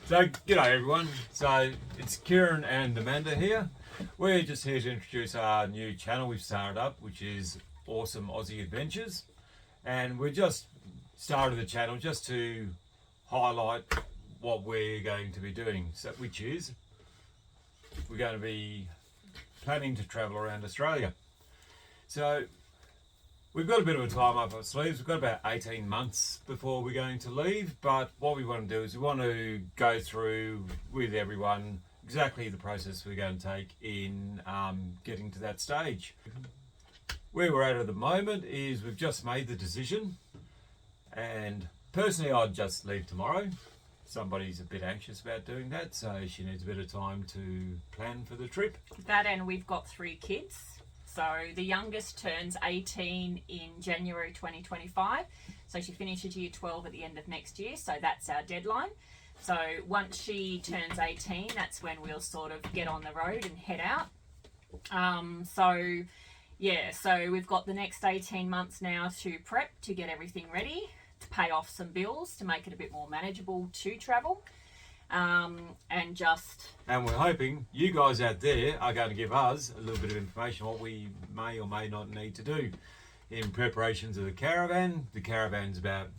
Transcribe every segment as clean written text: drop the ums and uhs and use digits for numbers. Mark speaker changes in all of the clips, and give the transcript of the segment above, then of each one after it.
Speaker 1: So, g'day everyone. So, it's Kieran and Amanda here. We're just here to introduce our new channel we've started up, which is Awesome Aussie Adventures. And we just started the channel just to highlight what we're going to be doing, so, which is we're going to be planning to travel around Australia. So, we've got a bit of a time up our sleeves. We've got about 18 months before we're going to leave, but what we want to do is we want to go through with everyone exactly the process we're going to take in getting to that stage. Where we're at the moment is we've just made the decision, and personally I'd just leave tomorrow. Somebody's a bit anxious about doing that, so she needs a bit of time to plan for the trip.
Speaker 2: That, and we've got 3 kids. So the youngest turns 18 in January 2025. So she finishes year 12 at the end of next year. So that's our deadline. So once she turns 18, that's when we'll sort of get on the road and head out. So we've got the next 18 months now to prep, to get everything ready, to pay off some bills, to make it a bit more manageable to travel.
Speaker 1: And we're hoping you guys out there are going to give us a little bit of information what we may or may not need to do in preparations of the caravan. The caravan's about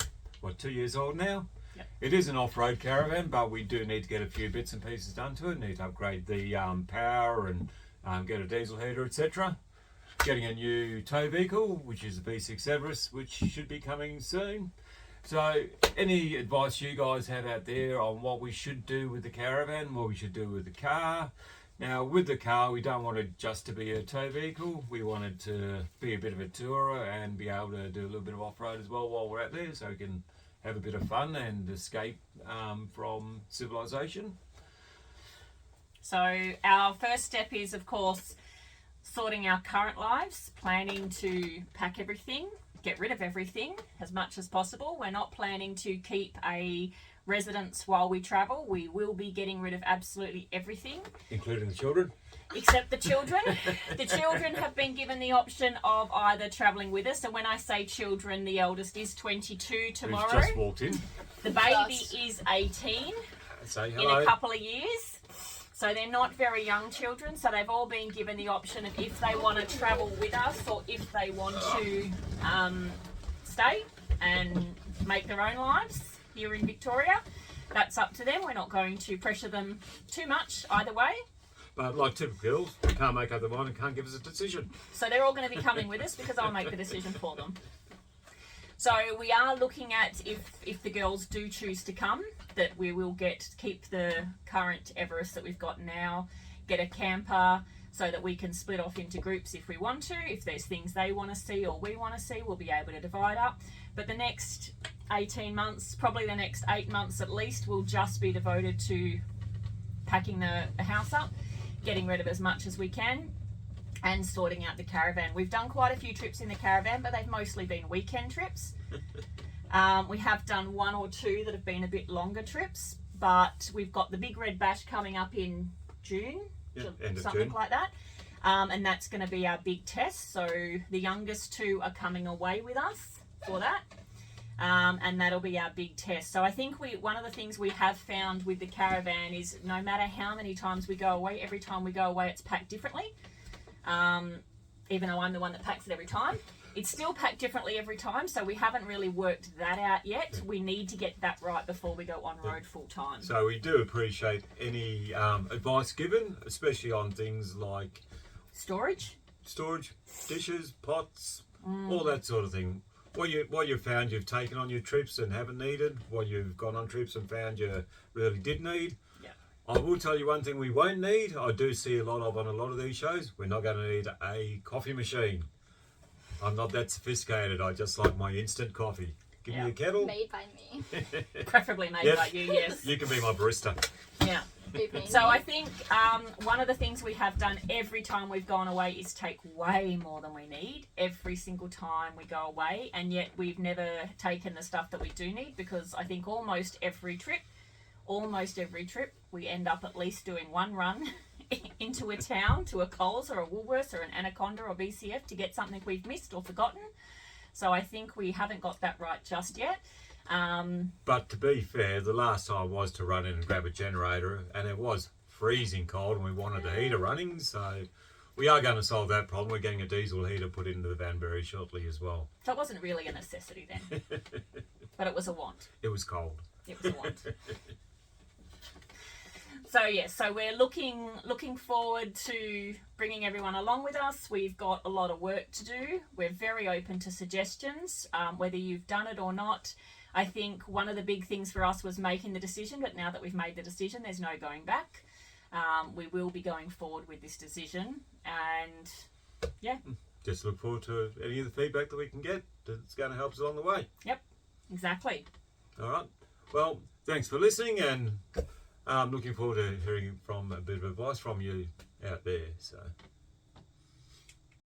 Speaker 1: 2 years old now.
Speaker 2: Yep.
Speaker 1: It is an off-road caravan, but we do need to get a few bits and pieces done to it. Need to upgrade the power and get a diesel heater, etc. Getting a new tow vehicle, which is the B6 Everest, which should be coming soon. So, any advice you guys have out there on what we should do with the caravan, what we should do with the car? Now, with the car, we don't want it just to be a tow vehicle. We want it to be a bit of a tourer and be able to do a little bit of off-road as well while we're out there, so we can have a bit of fun and escape from civilization.
Speaker 2: So our first step is, of course, sorting our current lives, planning to pack everything, get rid of everything as much as possible. We're not planning to keep a residence while we travel. We will be getting rid of absolutely everything.
Speaker 1: Including the children?
Speaker 2: Except the children. The children have been given the option of either travelling with us, and when I say children, the eldest is 22 tomorrow.
Speaker 1: Who's just walked in.
Speaker 2: The baby is 18
Speaker 1: Say
Speaker 2: in
Speaker 1: hello.
Speaker 2: a couple of years. So they're not very young children, so they've all been given the option of if they want to travel with us or if they want to stay and make their own lives here in Victoria. That's up to them. We're not going to pressure them too much either way.
Speaker 1: But like typical girls, they can't make up their mind and can't give us a decision.
Speaker 2: So they're all going to be coming with us because I'll make the decision for them. So we are looking at if the girls do choose to come, that we will keep the current Everest that we've got now, get a camper so that we can split off into groups if we want to. If there's things they want to see or we want to see, we'll be able to divide up. But the next 18 months, probably the next 8 months at least, will just be devoted to packing the house up, getting rid of as much as we can, and sorting out the caravan. We've done quite a few trips in the caravan, but they've mostly been weekend trips. We have done 1 or 2 that have been a bit longer trips, but we've got the Big Red Bash coming up in June,
Speaker 1: end of
Speaker 2: something
Speaker 1: June.
Speaker 2: like that. And that's going to be our big test. So the youngest 2 are coming away with us for that. And that'll be our big test. So I think one of the things we have found with the caravan is no matter how many times we go away, every time we go away it's packed differently. Even though I'm the one that packs it every time, it's still packed differently every time, so we haven't really worked that out yet. We need to get that right before we go on road full time.
Speaker 1: So we do appreciate any advice given, especially on things like
Speaker 2: Storage,
Speaker 1: dishes, pots, all that sort of thing. What you've found you've taken on your trips and haven't needed, what you've gone on trips and found you really did need.
Speaker 2: Yeah.
Speaker 1: I will tell you one thing we won't need, I do see a lot of on a lot of these shows, we're not going to need a coffee machine. I'm not that sophisticated, I just like my instant coffee. Give me a kettle.
Speaker 3: Made by me.
Speaker 2: Preferably made
Speaker 1: Yep.
Speaker 2: by you, yes.
Speaker 1: You can be my barista.
Speaker 2: Yeah. So I think one of the things we have done every time we've gone away is take way more than we need every single time we go away, and yet we've never taken the stuff that we do need, because I think almost every trip we end up at least doing one run into a town, to a Coles or a Woolworths or an Anaconda or BCF to get something we've missed or forgotten. So I think we haven't got that right just yet.
Speaker 1: But to be fair, the last time was to run in and grab a generator, and it was freezing cold, and we wanted the heater running, so we are going to solve that problem. We're getting a diesel heater put into the van very shortly as well.
Speaker 2: So it wasn't really a necessity then, but it was a want.
Speaker 1: It was cold.
Speaker 2: It was a want. So yes, so we're looking forward to bringing everyone along with us. We've got a lot of work to do. We're very open to suggestions, whether you've done it or not. I think one of the big things for us was making the decision, but now that we've made the decision, there's no going back. We will be going forward with this decision, and yeah.
Speaker 1: Just look forward to any of the feedback that we can get. That's going to help us along the way.
Speaker 2: Yep, exactly.
Speaker 1: All right. Well, thanks for listening, and I'm looking forward to hearing from a bit of advice from you out there. So.